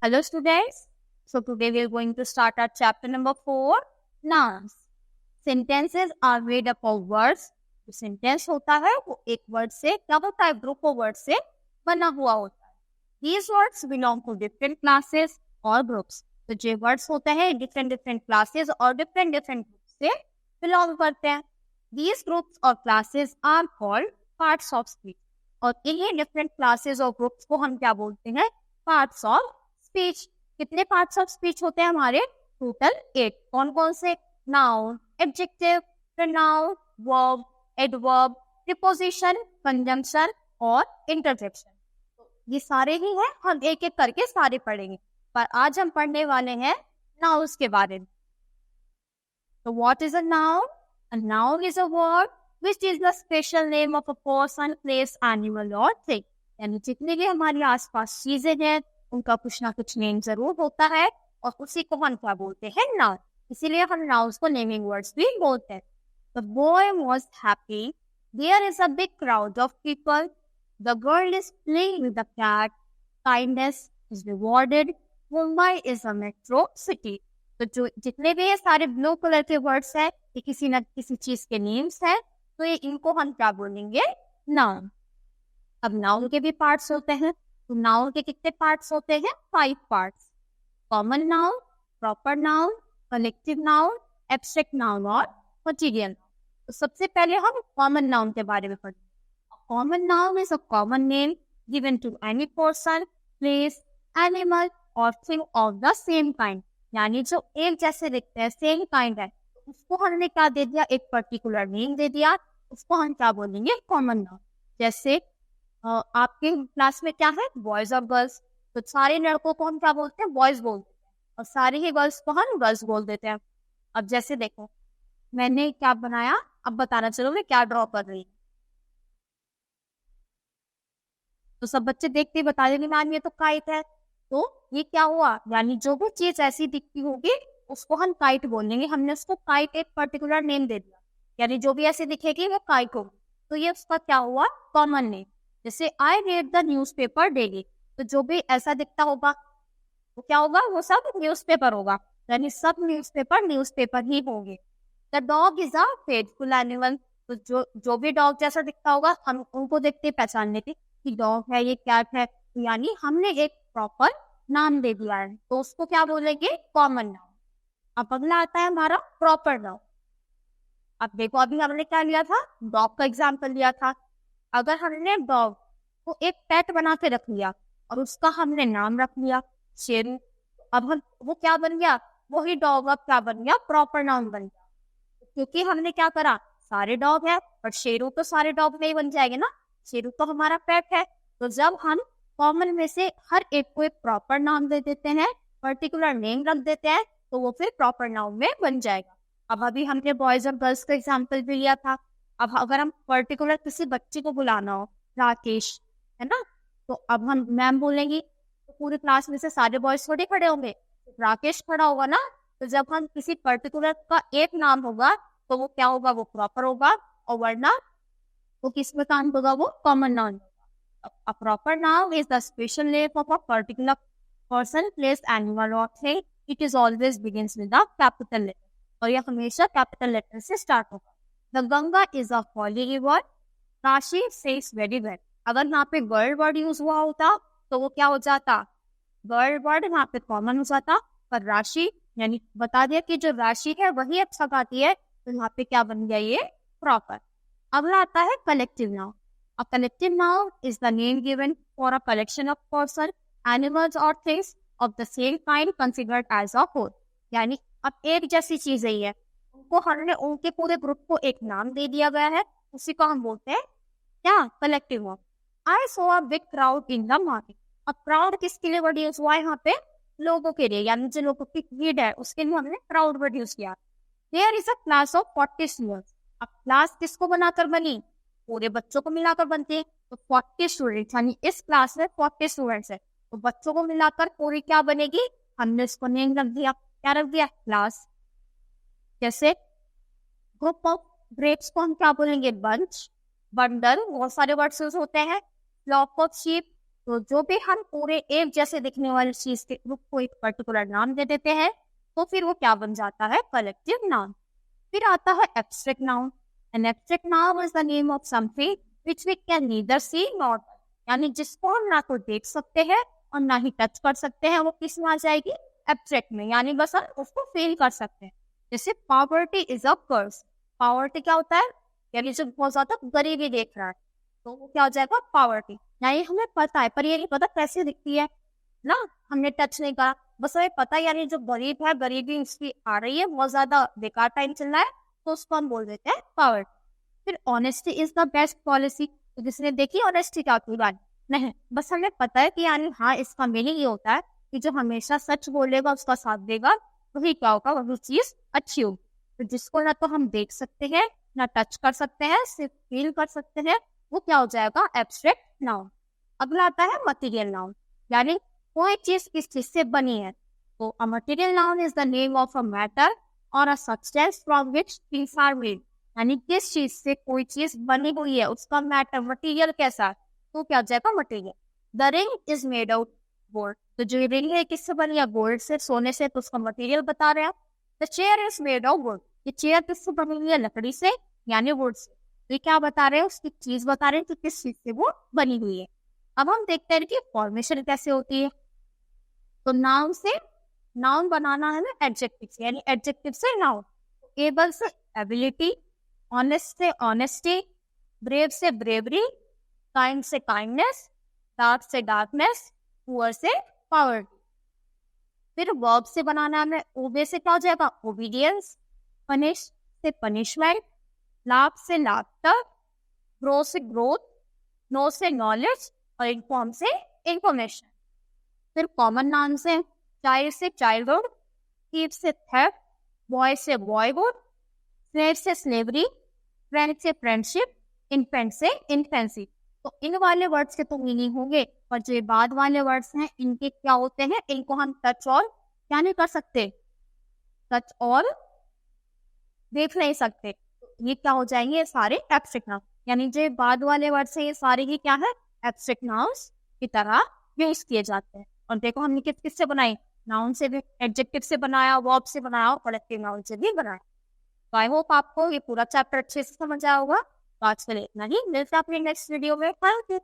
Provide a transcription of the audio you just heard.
Hello students. So today we are going to start our chapter number 4, nouns. Sentences are made up of words. जो sentence होता है वो एक word से क्या होता है, group of words से बना हुआ होता है. These words belong to different classes or groups. तो जो words होते हैं different classes और different groups से belong करते हैं. These groups or classes are called parts of speech. और इन्हीं different classes और groups को हम क्या बोलते हैं, parts of speech. कितने पार्ट्स ऑफ स्पीच होते हैं हमारे? टोटल 8. कौन कौन से? Noun, adjective, pronoun, verb, adverb, preposition, conjunction और इंटरजेक्शन. ये सारे ही हैं, हम एक एक करके सारे पढ़ेंगे, पर आज हम पढ़ने वाले हैं नाउन्स के बारे में. तो what is a noun? A noun is a word which is the special name of a person, place, animal और थिंग. यानी जितने भी हमारे आसपास चीजें हैं उनका कुछ ना कुछ नेम जरूर होता है और उसी को हम क्या बोलते हैं, नाउन. इसीलिए हम नाउन्स को नेमिंग वर्ड्स भी बोलते हैं. The boy was happy. There is a big crowd of people. The girl is playing with the cat. Kindness is rewarded. Mumbai is a metro city. तो जो जितने भी ये सारे ब्लू कलर के वर्ड्स हैं ये किसी न किसी चीज के नेम्स हैं, तो ये इनको हम क्या बोलेंगे, नाउन. अब नाउन के भी पार्ट्स होते हैं. तो नाउन के कितने पार्ट्स होते हैं? 5 parts. Common noun, proper noun, collective noun, abstract noun और मटीरियल. तो सबसे पहले हम कॉमन नाउन के बारे में पढ़ेंगे. Common noun is a common name given to any person, place, animal और thing of the same kind. यानी जो एक जैसे दिखते हैं, सेम काइंड है, उसको हमने क्या दे दिया, एक पर्टिकुलर नेम दे दिया, उसको हम क्या बोलेंगे, कॉमन नाउन. जैसे आपके क्लास में क्या है, बॉयज और गर्ल्स. तो सारे लड़कों को हम क्या बोलते हैं, बॉयज बोलते हैं, और सारे ही गर्ल्स को हम गर्ल्स बोल देते हैं. अब जैसे देखो मैंने क्या बनाया, अब बताना चलो मैं क्या ड्रॉ कर रही हूँ. तो सब बच्चे देखते ही बता देंगे मैम ये तो काइट है. तो ये क्या हुआ, यानी जो भी चीज ऐसी दिखती होगी उसको हम काइट बोलेंगे. हमने उसको काइट एक पर्टिकुलर नेम दे दिया, यानी जो भी ऐसी दिखेगी वो काइट होगी. तो ये उसका क्या हुआ, कॉमन नेम. जैसे I read the newspaper daily. तो जो भी ऐसा दिखता होगा वो क्या होगा, वो सब न्यूज़पेपर होगा, यानी सब न्यूज़पेपर ही होंगे. The dog is a faithful animal. तो जो भी डॉग जैसा दिखता होगा हम उनको देखते पहचान लेते कि डॉग है, ये कैट है. तो यानी हमने एक प्रॉपर नाम दे दिया है, तो उसको क्या बोलेंगे, कॉमन नाउन. अब अगला आता है हमारा प्रॉपर नाउन. अब देखो अभी हमने क्या लिया था, डॉग का एग्जाम्पल लिया था. अगर हमने डॉग को एक पेट बना के रख लिया और उसका हमने नाम रख लिया शेरू, अब हम वो क्या बन गया, वही डॉग अब क्या बन गया, प्रॉपर नाउन बन गया. क्योंकि हमने क्या करा, सारे डॉग है, पर शेरू तो सारे डॉग में ही बन जाएंगे ना, शेरू तो हमारा पेट है. तो जब हम कॉमन में से हर एक को एक प्रॉपर नाम दे देते हैं, पर्टिकुलर नेम रख देते हैं, तो वो फिर प्रॉपर नाउन में बन जाएगा. अब अभी हमने बॉयज और गर्ल्स का एग्जाम्पल भी लिया था. अब अगर हम पर्टिकुलर किसी बच्चे को बुलाना हो, राकेश है ना, तो अब हम मैम बोलेंगी तो पूरी क्लास में से सारे बॉयज थोड़े खड़े होंगे, राकेश खड़ा होगा ना. तो जब हम किसी पर्टिकुलर का एक नाम होगा तो वो क्या होगा, वो प्रॉपर होगा, और वरना वो किस में काम होगा, वो कॉमन नाउन होगा. A proper noun is the special name of a particular person, place, animal और thing. It is always beginnings with a capital letter, और यह हमेशा कैपिटल लेटर से स्टार्ट होगा. The Ganga is a holy river. Kashi says very well. अगर यहाँ पे girl word use हुआ होता तो वो क्या हो जाता, गर्ल वर्ड यहाँ पे कॉमन हो जाता. पर राशि यानी बता दिया कि जो राशि है वही अच्छा गाती है, तो यहाँ पे क्या बन गया, ये प्रॉपर. अगला आता है collective noun. A collective noun is the name given for a collection of person, animals or things of the same kind considered as a whole. यानी अब एक जैसी चीजें ही है, उनको हमने उनके पूरे ग्रुप को एक नाम दे दिया गया है, उसी को हम बोलते हैं क्या, collective noun. I so a big crowd in the market. अब क्राउड किसके लिए वर्ड यूज हुआ है यहाँ पे, लोगों के लिए, यानी जो लोगों की भीड़ है उसके लिए हमने क्राउड वर्ड यूज किया. There is a class of 40 students. अब क्लास किसको बनाकर बनी, पूरे बच्चों को मिलाकर बनती है. तो 40 स्टूडेंट्स, यानी इस क्लास में 40 स्टूडेंट्स है, तो बच्चों को मिलाकर पूरी क्या बनेगी, हमने इसको नेम रख दिया, क्या रख दिया, क्लास. जैसे ग्रुप ऑफ ग्रेप्स को हम क्या बोलेंगे, बंच, बंडल, बहुत सारे वर्ड्स यूज होते हैं. फ्लॉक ऑफ शीप, तो जो भी हम पूरे एक जैसे दिखने वाली चीज के ग्रुप को एक पर्टिकुलर नाम दे देते हैं, तो फिर वो क्या बन जाता है? Collective noun. फिर आता है abstract noun. An abstract noun is the name of something which we can neither see not, यानी जिसको हम ना तो देख सकते हैं और ना ही टच कर सकते हैं, वो किस में आ जाएगी? एब्स्ट्रैक्ट में, यानी बस हम उसको फील कर सकते हैं। जैसे poverty is a curse. Poverty क्या होता है? यानी जो बहुत ज्यादा गरीबी देख रहा है, तो वो क्या हो जाएगा? पॉवर्टी। यानी हमें पता है, पर ये नहीं पता कैसे दिखती है ना, हमने टच नहीं करा, बस हमें पता है यानी जो गरीब है, गरीबी उसकी आ रही है, बहुत ज्यादा बेकार टाइम चल रहा है, तो उसको हम बोल देते हैं पॉवर्टी। फिर honesty is the best policy. तो जिसने देखी ऑनेस्टी क्या होती है? नहीं, बस हमें पता है कि यानी हाँ, इसका मीनिंग ये होता है कि जो हमेशा सच बोलेगा, उसका साथ देगा, वही क्या होगा? वही चीज अच्छी होगी। तो जिसको ना तो हम देख सकते हैं, ना टच कर सकते हैं, सिर्फ फील कर सकते हैं, वो क्या हो जाएगा? Abstract noun. अगला आता है मटेरियल नाउन, यानी कोई चीज किस चीज से बनी है। तो a material noun is the name of a matter और a substance from which things are made, यानी किस चीज से कोई चीज बनी हुई है, उसका मैटर, मटेरियल कैसा, तो क्या हो जाएगा? Material. The ring is made out gold. तो जो रिंग है किससे बनी है? गोल्ड से, सोने से, तो उसका मटेरियल बता रहे हैं। The chair is made of would. ये चेयर किससे बनी हुई है? लकड़ी से, यानी वुड से। तो ये क्या बता रहे हैं? उसकी चीज बता रहे हैं कि किस चीज से वो बनी हुई है। अब हम देखते हैं कि फॉर्मेशन कैसे होती है। तो नाउन से नाउन बनाना है ना एडजेक्टिव से, यानी एडजेक्टिव से नाउन। एबल से एबिलिटी, ऑनेस्ट से ऑनेस्टी, ब्रेव से ब्रेवरी, काइंड से काइंडनेस, डार्क से डार्कनेस, पुअर से पावर्टी। फिर वर्ब से बनाना है, ओबे से क्या हो जाएगा? ओबीडियंस, पनिश से पनिशमेंट, लाभ से लाफ्टर, ग्रो से ग्रोथ, नो से नॉलेज और इन्फॉर्म से इंफॉर्मेशन। फिर कॉमन नाउन से चाइल्ड से चाइल्डहुड, थीफ से थेफ्ट, बॉय से बॉयहुड, स्लेव से स्लेवरी, फ्रेंड से फ्रेंडशिप, इन्फेंट से इन्फेंसी। तो इन वाले वर्ड्स के तो मीनिंग होंगे, पर जो बाद वाले वर्ड्स हैं इनके क्या होते हैं? इनको हम टच और क्या नहीं कर सकते? टच और देख नहीं सकते। ये क्या हो जाएंगे? ये सारे एब्स्ट्रैक्ट नाउन, यानी जो बाद वाले वर्ड्स हैं ये सारे ही क्या है? एब्स्ट्रैक्ट नाउन्स की तरह यूज किए जाते हैं। और देखो हमने किस किस से बनाई? नाउन से भी, एडजेक्टिव से बनाया, वर्ब से बनाया और कलेक्टिव नाउन से भी बनाया। तो आई होप आपको ये पूरा चैप्टर अच्छे से समझ आया होगा। तो आज के लिए इतना ही, मिलते हैं अपने नेक्स्ट वीडियो में। Thank you.